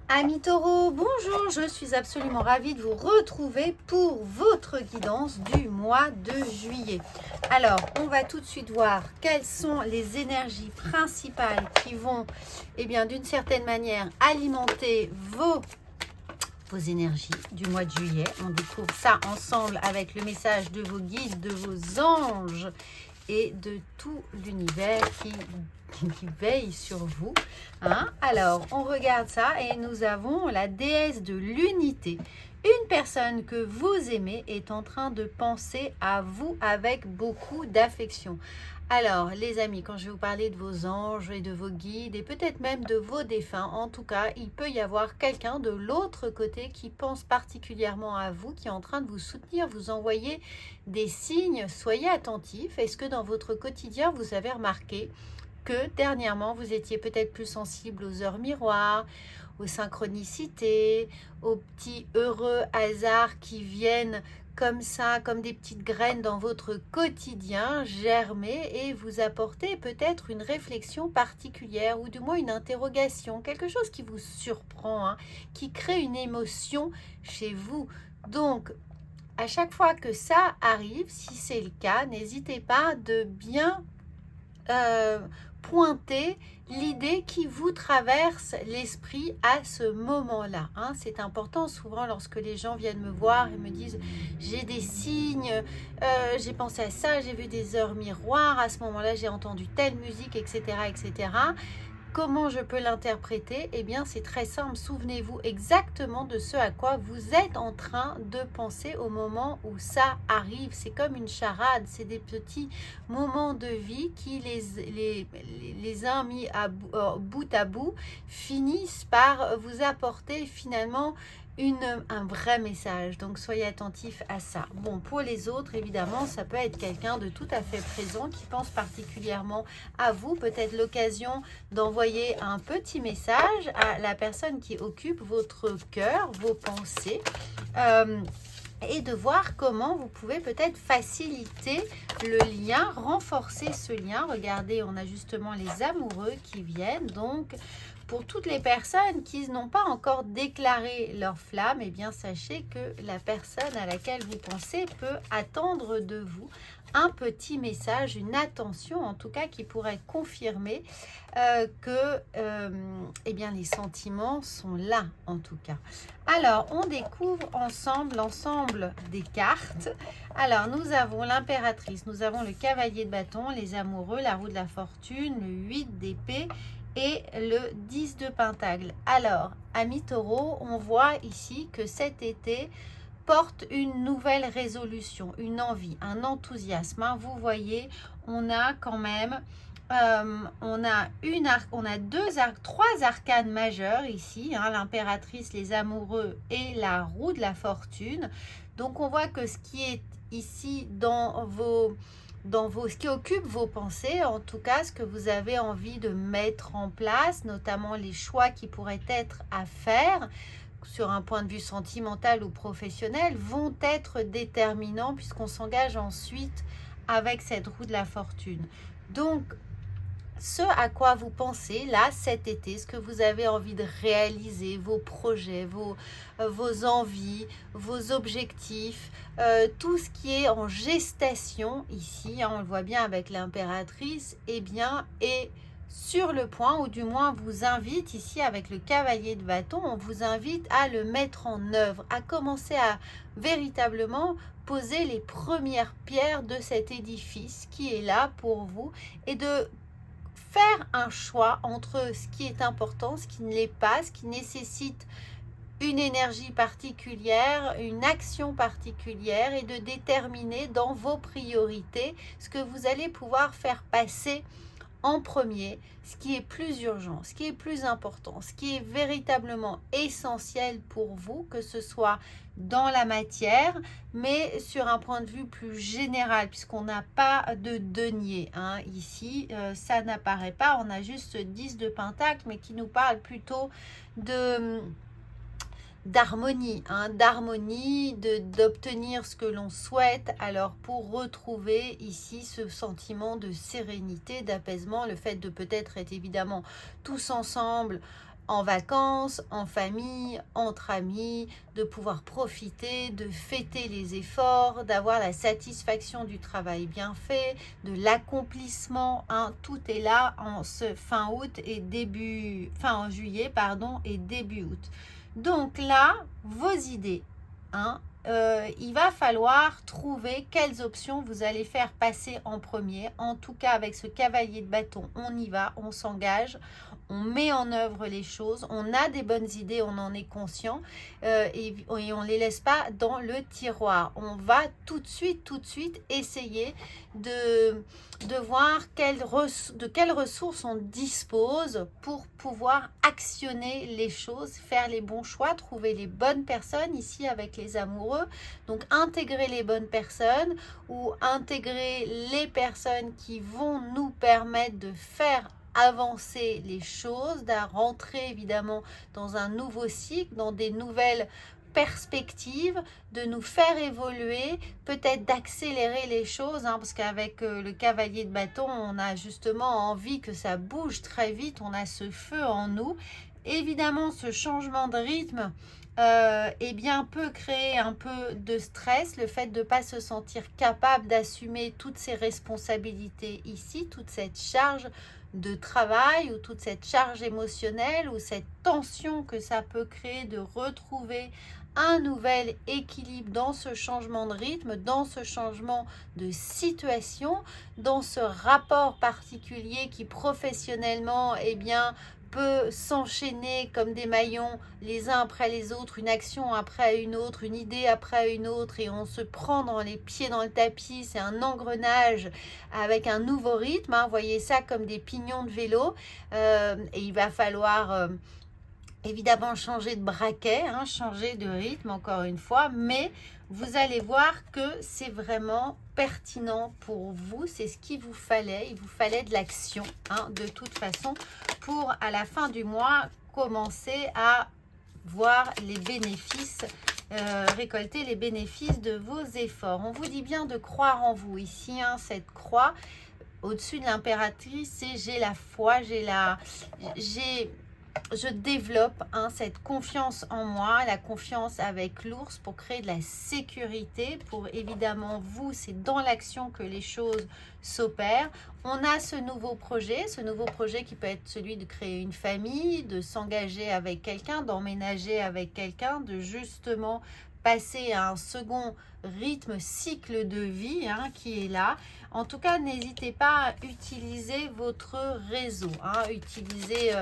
Amis taureaux, bonjour, je suis absolument ravie de vous retrouver pour votre guidance du mois de juillet. Alors, on va tout de suite voir quelles sont les énergies principales qui vont, d'une certaine manière, alimenter vos énergies du mois de juillet. On découvre ça ensemble avec le message de vos guides, de vos anges et de tout l'univers qui veille sur vous. Alors, on regarde ça et nous avons la déesse de l'unité. Une personne que vous aimez est en train de penser à vous avec beaucoup d'affection. Alors, les amis, quand je vais vous parler de vos anges et de vos guides et peut-être même de vos défunts, en tout cas, il peut y avoir quelqu'un de l'autre côté qui pense particulièrement à vous, qui est en train de vous soutenir, vous envoyer des signes. Soyez attentifs. Est-ce que dans votre quotidien, vous avez remarqué que dernièrement, vous étiez peut-être plus sensible aux heures miroirs, aux synchronicités, aux petits heureux hasards qui viennent comme ça, comme des petites graines dans votre quotidien, germer et vous apporter peut-être une réflexion particulière ou du moins une interrogation, quelque chose qui vous surprend, qui crée une émotion chez vous. Donc, à chaque fois que ça arrive, si c'est le cas, n'hésitez pas de bien pointer l'idée qui vous traverse l'esprit à ce moment-là. C'est important, souvent lorsque les gens viennent me voir et me disent j'ai des signes, j'ai pensé à ça, j'ai vu des heures miroirs, à ce moment-là j'ai entendu telle musique, etc. etc. Comment je peux l'interpréter? Eh bien, c'est très simple. Souvenez-vous exactement de ce à quoi vous êtes en train de penser au moment où ça arrive. C'est comme une charade. C'est des petits moments de vie qui, les uns mis bout à bout, finissent par vous apporter finalement un vrai message. Donc, soyez attentifs à ça. Bon, pour les autres, évidemment, ça peut être quelqu'un de tout à fait présent qui pense particulièrement à vous. Peut-être l'occasion d'envoyer un petit message à la personne qui occupe votre cœur, vos pensées. Et de voir comment vous pouvez peut-être faciliter le lien, renforcer ce lien. Regardez, on a justement les amoureux qui viennent. Donc, pour toutes les personnes qui n'ont pas encore déclaré leur flamme, eh bien, sachez que la personne à laquelle vous pensez peut attendre de vous un petit message, une attention en tout cas qui pourrait confirmer que les sentiments sont là en tout cas. Alors, on découvre ensemble l'ensemble des cartes. Alors, nous avons l'impératrice, nous avons le cavalier de bâton, les amoureux, la roue de la fortune, le 8 d'épée et le 10 de pentacle. Alors, amis taureaux, on voit ici que cet été porte une nouvelle résolution, une envie, un enthousiasme. Vous voyez, on a quand même trois arcanes majeures ici, l'impératrice, les amoureux et la roue de la fortune. Donc on voit que ce qui est ici ce qui occupe vos pensées, en tout cas ce que vous avez envie de mettre en place, notamment les choix qui pourraient être à faire sur un point de vue sentimental ou professionnel, vont être déterminants puisqu'on s'engage ensuite avec cette roue de la fortune. Donc, ce à quoi vous pensez là cet été, ce que vous avez envie de réaliser, vos projets, vos envies, vos objectifs, tout ce qui est en gestation ici, on le voit bien avec l'impératrice, eh bien, est sur le point, ou du moins vous invite ici avec le cavalier de bâton, on vous invite à le mettre en œuvre, à commencer à véritablement poser les premières pierres de cet édifice qui est là pour vous et de faire un choix entre ce qui est important, ce qui ne l'est pas, ce qui nécessite une énergie particulière, une action particulière et de déterminer dans vos priorités ce que vous allez pouvoir faire passer en premier, ce qui est plus urgent, ce qui est plus important, ce qui est véritablement essentiel pour vous, que ce soit dans la matière, mais sur un point de vue plus général, puisqu'on n'a pas de denier. Ici, ça n'apparaît pas, on a juste 10 de pentacle, mais qui nous parle plutôt d'harmonie, d'obtenir ce que l'on souhaite. Alors pour retrouver ici ce sentiment de sérénité, d'apaisement, le fait de peut-être être évidemment tous ensemble en vacances, en famille, entre amis, de pouvoir profiter, de fêter les efforts, d'avoir la satisfaction du travail bien fait, de l'accomplissement, hein. Tout est là en ce fin en juillet, pardon, et début août. Donc là, vos idées, hein, il va falloir trouver quelles options vous allez faire passer en premier. En tout cas, avec ce cavalier de bâton, on y va, on s'engage, on met en œuvre les choses, on a des bonnes idées, on en est conscient, et on ne les laisse pas dans le tiroir. On va tout de suite essayer de voir de quelles ressources on dispose pour pouvoir actionner les choses, faire les bons choix, trouver les bonnes personnes ici avec les amoureux. Donc intégrer les bonnes personnes ou intégrer les personnes qui vont nous permettre de faire avancer les choses, de rentrer évidemment dans un nouveau cycle, dans des nouvelles perspectives, de nous faire évoluer, peut-être d'accélérer les choses, hein, parce qu'avec le cavalier de bâton, on a justement envie que ça bouge très vite, on a ce feu en nous. Évidemment, ce changement de rythme eh bien, peut créer un peu de stress, le fait de ne pas se sentir capable d'assumer toutes ces responsabilités ici, toute cette charge de travail ou toute cette charge émotionnelle ou cette tension que ça peut créer de retrouver un nouvel équilibre dans ce changement de rythme, dans ce changement de situation, dans ce rapport particulier qui professionnellement, eh bien, peut s'enchaîner comme des maillons les uns après les autres, une action après une autre, une idée après une autre, et on se prend dans les pieds dans le tapis. C'est un engrenage avec un nouveau rythme, hein. Voyez ça comme des pignons de vélo, et il va falloir évidemment changer de braquet, hein, changer de rythme encore une fois, mais vous allez voir que c'est vraiment pertinent pour vous, c'est ce qu'il vous fallait, il vous fallait de l'action, hein, de toute façon, pour à la fin du mois commencer à voir les bénéfices, récolter les bénéfices de vos efforts. On vous dit bien de croire en vous ici, hein, cette croix au-dessus de l'impératrice, c'est j'ai la foi, je développe, hein, cette confiance en moi, la confiance avec l'ours pour créer de la sécurité, pour évidemment vous, c'est dans l'action que les choses s'opèrent. On a ce nouveau projet qui peut être celui de créer une famille, de s'engager avec quelqu'un, d'emménager avec quelqu'un, de justement passer à un second rythme, cycle de vie, hein, qui est là. En tout cas, n'hésitez pas à utiliser votre réseau, hein, utiliser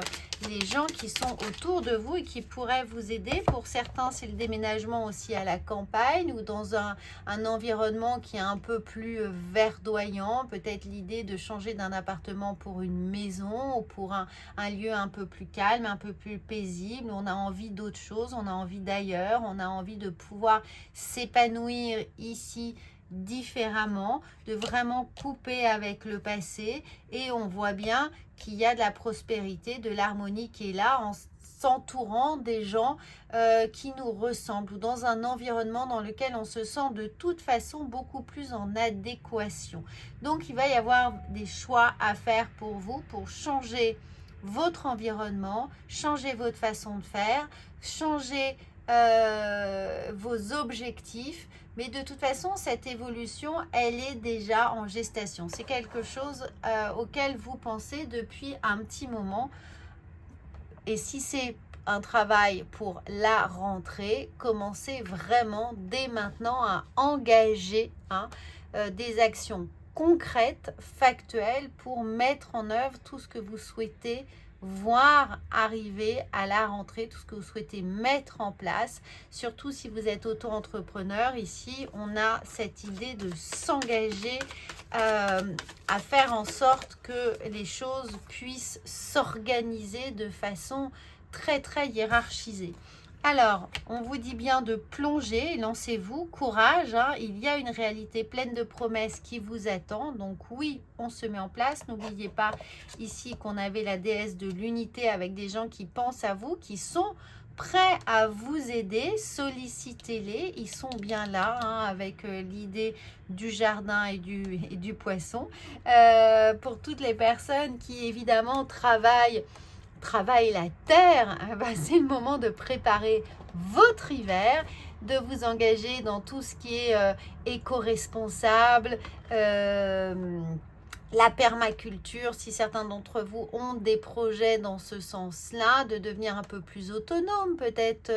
les gens qui sont autour de vous et qui pourraient vous aider. Pour certains, c'est le déménagement aussi à la campagne ou dans un environnement qui est un peu plus verdoyant. Peut-être l'idée de changer d'un appartement pour une maison ou pour un lieu un peu plus calme, un peu plus paisible. On a envie d'autre chose, on a envie d'ailleurs, on a envie de pouvoir s'épanouir ici différemment, de vraiment couper avec le passé, et on voit bien qu'il y a de la prospérité, de l'harmonie qui est là en s'entourant des gens qui nous ressemblent ou dans un environnement dans lequel on se sent de toute façon beaucoup plus en adéquation. Donc il va y avoir des choix à faire pour vous, pour changer votre environnement, changer votre façon de faire, changer vos objectifs. Mais de toute façon, cette évolution, elle est déjà en gestation. C'est quelque chose auquel vous pensez depuis un petit moment. Et si c'est un travail pour la rentrée, commencez vraiment dès maintenant à engager, hein, des actions concrètes, factuelles, pour mettre en œuvre tout ce que vous souhaitez voir arriver à la rentrée, tout ce que vous souhaitez mettre en place. Surtout si vous êtes auto-entrepreneur, ici on a cette idée de s'engager à faire en sorte que les choses puissent s'organiser de façon très très hiérarchisée. Alors, on vous dit bien de plonger, lancez-vous, courage, hein, il y a une réalité pleine de promesses qui vous attend. Donc oui, on se met en place. N'oubliez pas ici qu'on avait la déesse de l'unité avec des gens qui pensent à vous, qui sont prêts à vous aider. Sollicitez-les, ils sont bien là, hein, avec l'idée du jardin et du poisson. Pour toutes les personnes qui évidemment travaillent travaille la terre, c'est le moment de préparer votre hiver, de vous engager dans tout ce qui est éco-responsable, la permaculture, si certains d'entre vous ont des projets dans ce sens-là, de devenir un peu plus autonome, peut-être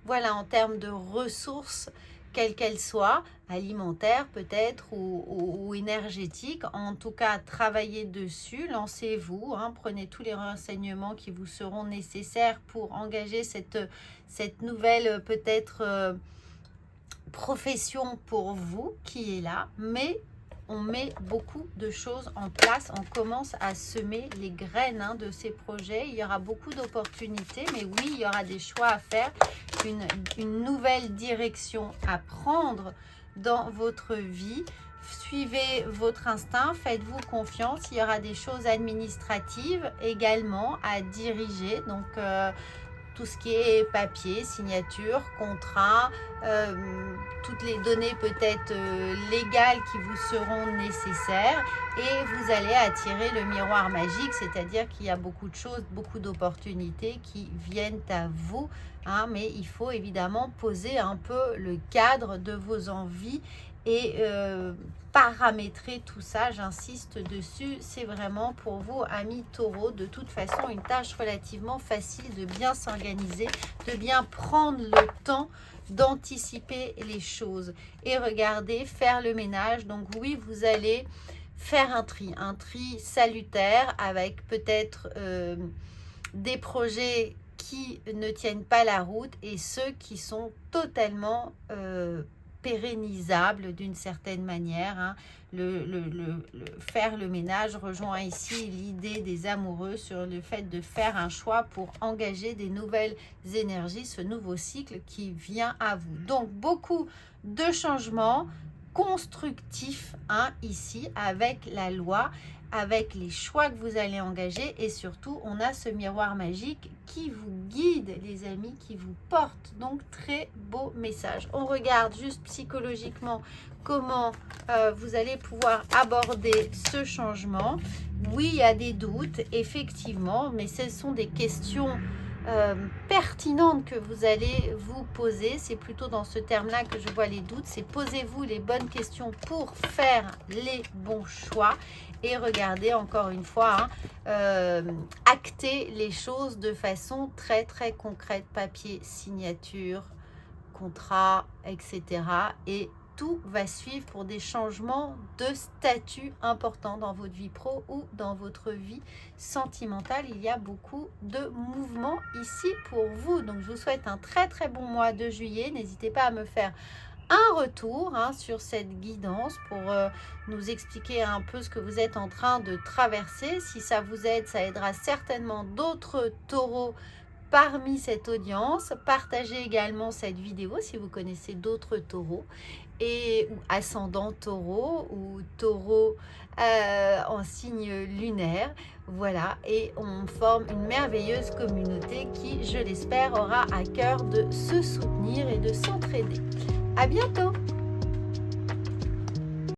voilà, en termes de ressources, quelles qu'elles soient, alimentaires peut-être ou énergétiques. En tout cas, travaillez dessus, lancez-vous, prenez tous les renseignements qui vous seront nécessaires pour engager cette nouvelle peut-être profession pour vous qui est là, mais on met beaucoup de choses en place, on commence à semer les graines de ces projets. Il y aura beaucoup d'opportunités, mais oui, il y aura des choix à faire, une nouvelle direction à prendre dans votre vie. Suivez votre instinct, faites-vous confiance. Il y aura des choses administratives également à diriger, donc tout ce qui est papier, signature, contrat, toutes les données peut-être légales qui vous seront nécessaires, et vous allez attirer le miroir magique, c'est-à-dire qu'il y a beaucoup de choses, beaucoup d'opportunités qui viennent à vous, mais il faut évidemment poser un peu le cadre de vos envies et paramétrer tout ça, j'insiste dessus, c'est vraiment pour vous, amis taureaux, de toute façon une tâche relativement facile de bien s'organiser, de bien prendre le temps d'anticiper les choses et regardez, faire le ménage. Donc oui, vous allez faire un tri salutaire avec peut-être des projets qui ne tiennent pas la route et ceux qui sont totalement pérennisable d'une certaine manière. Faire le ménage rejoint ici l'idée des amoureux sur le fait de faire un choix pour engager des nouvelles énergies, ce nouveau cycle qui vient à vous. Donc beaucoup de changements constructifs ici avec la loi, avec les choix que vous allez engager, et surtout on a ce miroir magique qui vous guide les amis, qui vous porte. Donc très beau message. On regarde juste psychologiquement comment vous allez pouvoir aborder ce changement. Oui, il y a des doutes effectivement, mais ce sont des questions pertinentes que vous allez vous poser. C'est plutôt dans ce terme-là que je vois les doutes. C'est posez-vous les bonnes questions pour faire les bons choix et regardez encore une fois, acter les choses de façon très très concrète, papier, signature, contrat, etc. Et tout va suivre pour des changements de statut importants dans votre vie pro ou dans votre vie sentimentale. Il y a beaucoup de mouvements ici pour vous. Donc, je vous souhaite un très très bon mois de juillet. N'hésitez pas à me faire un retour sur cette guidance pour nous expliquer un peu ce que vous êtes en train de traverser. Si ça vous aide, ça aidera certainement d'autres taureaux parmi cette audience. Partagez également cette vidéo si vous connaissez d'autres taureaux ou ascendant taureau ou taureau en signe lunaire. Voilà, et on forme une merveilleuse communauté qui, je l'espère, aura à cœur de se soutenir et de s'entraider. À bientôt!